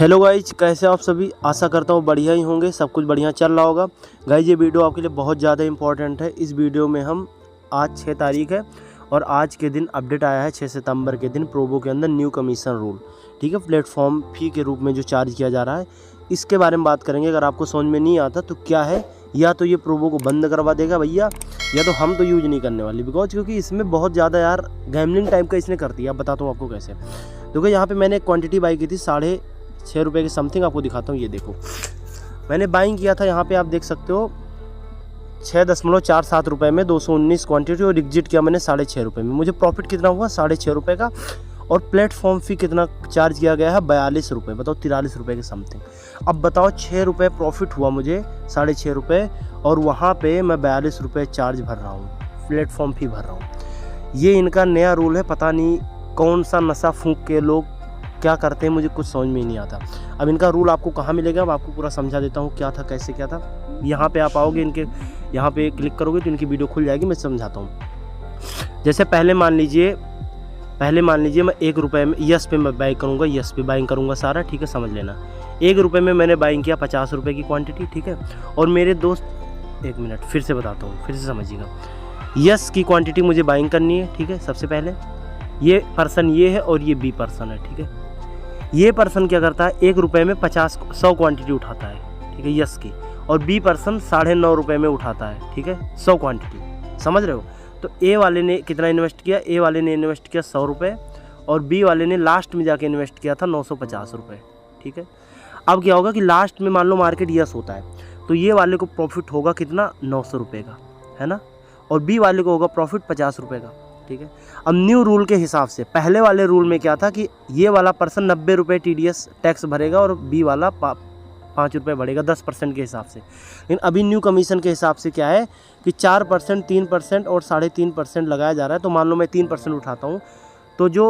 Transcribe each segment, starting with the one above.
Hello guys, कैसे आप सभी। आशा करता हूँ बढ़िया ही होंगे, सब कुछ बढ़िया चल रहा होगा। गाइज ये वीडियो आपके लिए बहुत ज़्यादा इंपॉर्टेंट है। इस वीडियो में हम आज 6 तारीख है और आज के दिन अपडेट आया है 6 सितंबर के दिन प्रोबो के अंदर न्यू कमीशन रूल, ठीक है। प्लेटफॉर्म फ़ी के रूप में जो चार्ज किया जा रहा है इसके बारे में बात करेंगे। अगर आपको समझ में नहीं आता तो क्या है, या तो ये प्रोबो को बंद करवा देगा भैया, या तो हम तो यूज नहीं करने वाले, बिकॉज क्योंकि इसमें बहुत ज़्यादा यार गैमलिंग टाइप का इसने कर दिया। बताता हूँ आपको कैसे। देखो यहाँ पे मैंने क्वांटिटी बाई की थी 6.5 रुपये के समथिंग, आपको दिखाता हूँ। ये देखो मैंने बाइंग किया था, यहाँ पे आप देख सकते हो 6.47 रुपये में 219 क्वांटिटी, और एग्जिट किया मैंने 6.5 रुपये में। मुझे प्रॉफिट कितना हुआ 6.5 रुपये का, और प्लेटफॉर्म फ़ी कितना चार्ज किया गया है 42 रुपये। बताओ 43 रुपये के समथिंग। अब बताओ 6 रुपये प्रॉफिट हुआ मुझे, 6.5 रुपये, और वहाँ पे मैं 42 रुपये चार्ज भर रहा हूँ, प्लेटफॉर्म फ़ी भर रहा हूँ। ये इनका नया रूल है, पता नहीं कौन सा नशा फूंक के लोग क्या करते हैं, मुझे कुछ समझ में ही नहीं आता। अब इनका रूल आपको कहाँ मिलेगा, अब आपको पूरा समझा देता हूँ क्या था कैसे क्या था। यहाँ पे आप आओगे, इनके यहाँ पे क्लिक करोगे तो इनकी वीडियो खुल जाएगी, मैं समझाता हूँ। जैसे पहले मान लीजिए मैं 1 रुपये में यस पे मैं बाइंग करूँगा, यस पे बाइंग करूँगा सारा, ठीक है, समझ लेना। 1 रुपये में मैंने बाइंग किया 50 रुपये की क्वांटिटी, ठीक है। और मेरे दोस्त, 1 मिनट फिर से बताता हूँ, फिर से समझिएगा। यस की क्वांटिटी मुझे बाइंग करनी है, ठीक है। सबसे पहले ये पर्सन ये है और ये बी पर्सन है, ठीक है। ये पर्सन क्या करता है, 1 रुपये में 100 क्वांटिटी उठाता है, ठीक है, यस की, और बी पर्सन 9.5 रुपये में उठाता है, ठीक है, 100 क्वांटिटी। समझ रहे हो। तो ए वाले ने कितना इन्वेस्ट किया, ए वाले ने इन्वेस्ट किया 100 रुपये, और बी वाले ने लास्ट में जाके इन्वेस्ट किया था 950 रुपये, ठीक है। अब क्या होगा कि लास्ट में मान लो मार्केट यस होता है तो ये वाले को प्रॉफिट होगा कितना, 900 रुपये का, है ना, और बी वाले को होगा प्रॉफिट 50 रुपये का, ठीक है। अब न्यू रूल के हिसाब से पहले वाले रूल में क्या था कि ये वाला पर्सन 90 रुपये TDS टैक्स भरेगा और बी वाला 5 रुपये बढ़ेगा 10% के हिसाब से। लेकिन अभी न्यू कमीशन के हिसाब से क्या है कि 4%, 3% और 3.5% लगाया जा रहा है। तो मान लो मैं 3% उठाता हूँ तो जो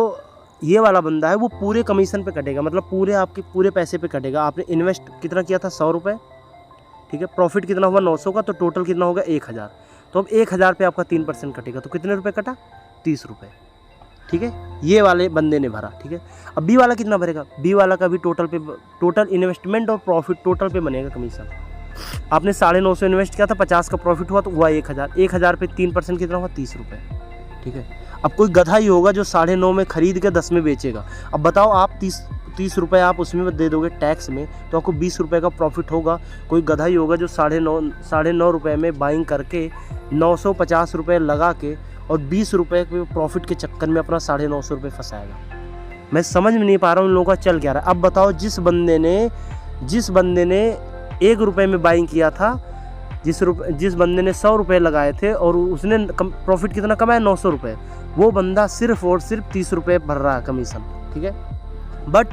ये वाला बंदा है वो पूरे कमीशन पे कटेगा, मतलब पूरे आपके पूरे पैसे पे कटेगा। आपने इन्वेस्ट कितना किया था 100 रुपये, ठीक है, प्रॉफिट कितना हुआ 900 का, तो टोटल कितना होगा 1000। तो अब 1000 पे आपका 3% कटेगा, तो कितने रुपये कटा, 30 रुपये, ठीक है। ये वाले बंदे ने भरा, ठीक है। अब बी वाला कितना भरेगा, बी वाला का भी टोटल इन्वेस्टमेंट और प्रॉफिट टोटल पे बनेगा कमीशन। आपने 950 इन्वेस्ट किया था, 50 का प्रॉफिट हुआ तो हुआ 1000। 1000 पे 3% कितना हुआ 30 रुपये, ठीक है। अब कोई गधा ही होगा जो 9.5 में खरीद के 10 में बेचेगा। अब बताओ आप 30 रुपये आप उसमें दे दोगे टैक्स में, तो आपको 20 रुपये का प्रॉफिट होगा। कोई गधा ही होगा जो 9.5 रुपये में बाइंग करके 950 रुपये लगा के और 20 रुपये के प्रॉफिट के चक्कर में अपना 950 रुपये फंसाएगा। मैं समझ में नहीं पा रहा हूँ इन लोगों का चल क्या रहा है। अब बताओ जिस बंदे ने 1 रुपये में बाइंग किया था, जिस बंदे ने 100 रुपये लगाए थे और उसने प्रॉफिट कितना कमाया 900 रुपये, वो बंदा सिर्फ और सिर्फ 30 रुपये भर रहा है कमीशन, ठीक है। बट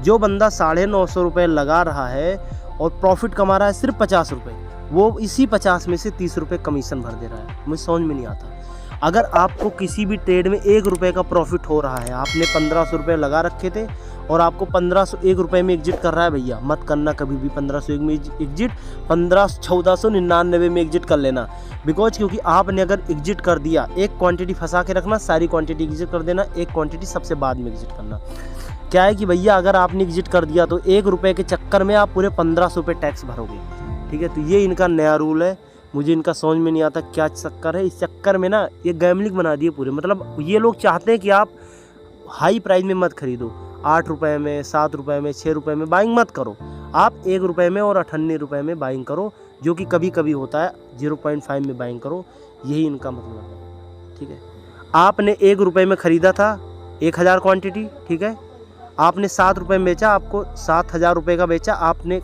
जो बंदा 950 रुपये लगा रहा है और प्रॉफिट कमा रहा है सिर्फ 50 रुपये, वो इसी 50 में से 30 रुपये कमीशन भर दे रहा है। मुझे समझ में नहीं आता। अगर आपको किसी भी ट्रेड में 1 रुपये का प्रॉफिट हो रहा है, आपने 1500 रुपये लगा रखे थे और आपको 1 रुपये में एग्जिट कर रहा है, भैया मत करना कभी भी 1501 में एग्जिट, 1499 में एग्जिट कर लेना। बिकॉज क्योंकि आपने अगर एग्जिट कर दिया, एक क्वांटिटी फंसा के रखना, सारी क्वांटिटी एग्जिट कर देना, एक क्वांटिटी सबसे बाद में एग्जिट करना। क्या है कि भैया अगर आपने एग्जिट कर दिया तो 1 रुपये के चक्कर में आप पूरे 1500 रुपये टैक्स भरोगे, ठीक है। तो ये इनका नया रूल है, मुझे इनका समझ में नहीं आता क्या चक्कर है। इस चक्कर में ना ये गैमलिंग बना दिए पूरे, मतलब ये लोग चाहते हैं कि आप हाई प्राइस में मत खरीदो, 8 रुपये में, 7 रुपये में, 6 रुपये में बाइंग मत करो। आप 1 रुपये में और 98 रुपये में बाइंग करो, जो कि कभी कभी होता है 0.5 में बाइंग करो। यही इनका मतलब है, ठीक है। आपने 1 रुपये में ख़रीदा था 1000 क्वान्टिटी, ठीक है। आपने 7 रुपये में बेचा, आपको 7000 रुपये का बेचा, आपने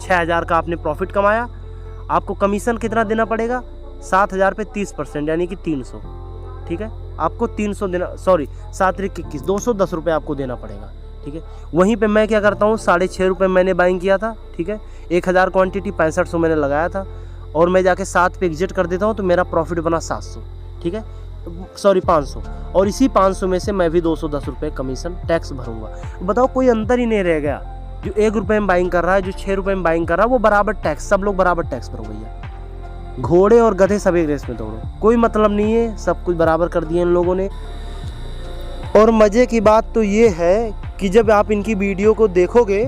6000 का आपने प्रॉफिट कमाया। आपको कमीशन कितना देना पड़ेगा, 7000 पे 30% यानी कि 300, ठीक है। आपको 300 देना, सॉरी 7 × 21 210 रुपये आपको देना पड़ेगा, ठीक है। वहीं पे मैं क्या करता हूँ, 6.5 रुपये मैंने बाइंग किया था, ठीक है। 1000 क्वांटिटी 6500 मैंने लगाया था, और मैं जाके 7 पे एग्जिट कर देता हूँ तो मेरा प्रॉफिट बना 700, ठीक है, सॉरी 500, और इसी 500 में से मैं भी 210 रुपये कमीशन टैक्स भरूंगा। बताओ कोई अंतर ही नहीं रह गया। जो 1 रुपये में बाइंग कर रहा है, जो 6 रुपये में बाइंग कर रहा है, वो बराबर टैक्स, सब लोग बराबर टैक्स भरो भैया। घोड़े और गधे सब एक रेस में दौड़ो, कोई मतलब नहीं है, सब कुछ बराबर कर दिए इन लोगों ने। और मज़े की बात तो ये है कि जब आप इनकी वीडियो को देखोगे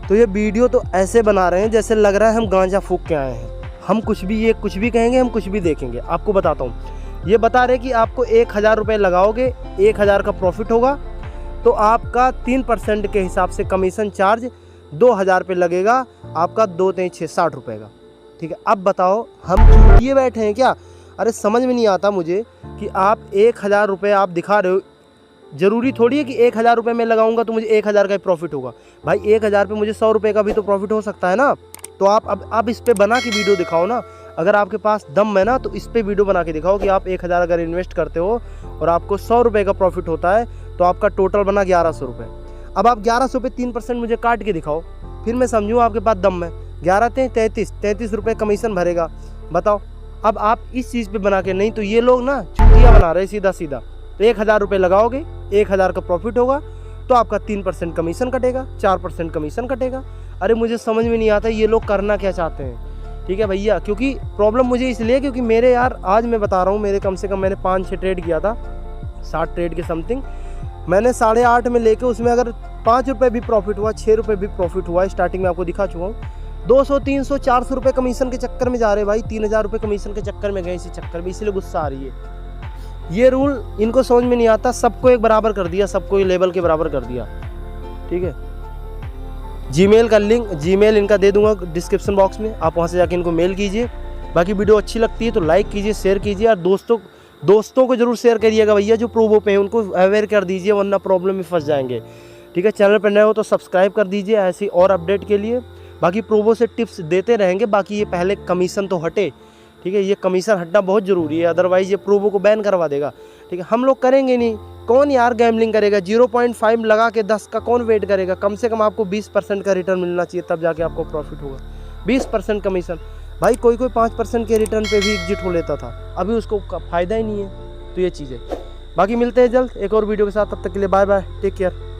तो ये वीडियो तो ऐसे बना रहे हैं जैसे लग रहा है हम गांजा फूक के आए हैं। हम कुछ भी, ये कुछ भी कहेंगे, हम कुछ भी देखेंगे। आपको बताता हूँ, ये बता रहे कि आपको 1000 रुपये लगाओगे, 1000 का प्रॉफिट होगा, तो आपका 3% के हिसाब से कमीशन चार्ज 2000 रुपये लगेगा, आपका 2 3 6 60 रुपये का। ठीक है, अब बताओ हम चूतिए बैठे हैं क्या? अरे समझ में नहीं आता मुझे कि आप 1000 रुपये आप दिखा रहे हो। ज़रूरी थोड़ी है कि 1000 रुपये में लगाऊंगा तो मुझे 1000 का ही प्रॉफिट होगा। भाई 1000 पे मुझे 100 रुपये का भी तो प्रॉफिट हो सकता है ना। तो आप इस पे बना के वीडियो दिखाओ ना। अगर आपके पास दम है ना तो इस पे वीडियो बना के दिखाओ कि आप 1000 अगर इन्वेस्ट करते हो और आपको 100 रुपये का प्रॉफिट होता है तो आपका टोटल बना 1100 रुपये। अब आप 1100 पे 3% मुझे काट के दिखाओ, फिर मैं समझूँ आपके पास दम है। 11 × 33 रुपये कमीशन भरेगा। बताओ, अब आप इस चीज़ पे बना के, नहीं तो ये लोग ना चुटिया बना रहे सीधा सीधा। तो 1000 रुपये लगाओगे, 1000 का प्रॉफिट होगा तो आपका 3% कमीशन कटेगा, 4% कमीशन कटेगा। अरे मुझे समझ में नहीं आता ये लोग करना क्या चाहते हैं। ठीक है भैया, क्योंकि प्रॉब्लम मुझे इसलिए क्योंकि मेरे यार, आज मैं बता रहा हूँ, मेरे कम से कम मैंने 5-6 ट्रेड किया था, 60 ट्रेड के समथिंग। मैंने 8.5 में लेके उसमें अगर 5 रुपये भी प्रॉफिट हुआ, 6 रुपये भी प्रॉफिट हुआ, स्टार्टिंग में आपको दिखा चुका हूँ। 200, 300, 400 रुपये कमीशन के चक्कर में जा रहे भाई, 3000 रुपये कमीशन के चक्कर में गए, इसी चक्कर में, इसलिए गुस्सा आ रही है। ये रूल इनको समझ में नहीं आता, सबको एक बराबर कर दिया, सबको एक लेवल के बराबर कर दिया। ठीक है, जीमेल का लिंक, जीमेल इनका दे दूंगा डिस्क्रिप्शन बॉक्स में, आप वहाँ से जाके इनको मेल कीजिए। बाकी वीडियो अच्छी लगती है तो लाइक कीजिए, शेयर कीजिए, और दोस्तों को जरूर शेयर करिएगा भैया, जो प्रोबो पे हैं उनको अवेयर कर दीजिए, वरना प्रॉब्लम में फंस जाएंगे। ठीक है, चैनल पर नए हो तो सब्सक्राइब कर दीजिए ऐसी और अपडेट के लिए। बाकी प्रोबो से टिप्स देते रहेंगे। बाकी ये पहले कमीशन तो हटे। ठीक है, ये कमीशन हटना बहुत ज़रूरी है, अदरवाइज़ ये प्रोबो को बैन करवा देगा। ठीक है, हम लोग करेंगे नहीं, कौन यार गैम्बलिंग करेगा? 0.5 लगा के 10 का कौन वेट करेगा? कम से कम आपको 20% का रिटर्न मिलना चाहिए, तब जाके आपको प्रॉफिट होगा। 20% कमीशन, भाई कोई 5% के रिटर्न पे भी एग्जिट हो लेता था, अभी उसको फ़ायदा ही नहीं है। तो ये चीज़ है। बाकी मिलते हैं जल्द एक और वीडियो के साथ, तब तक के लिए बाय बाय, टेक केयर।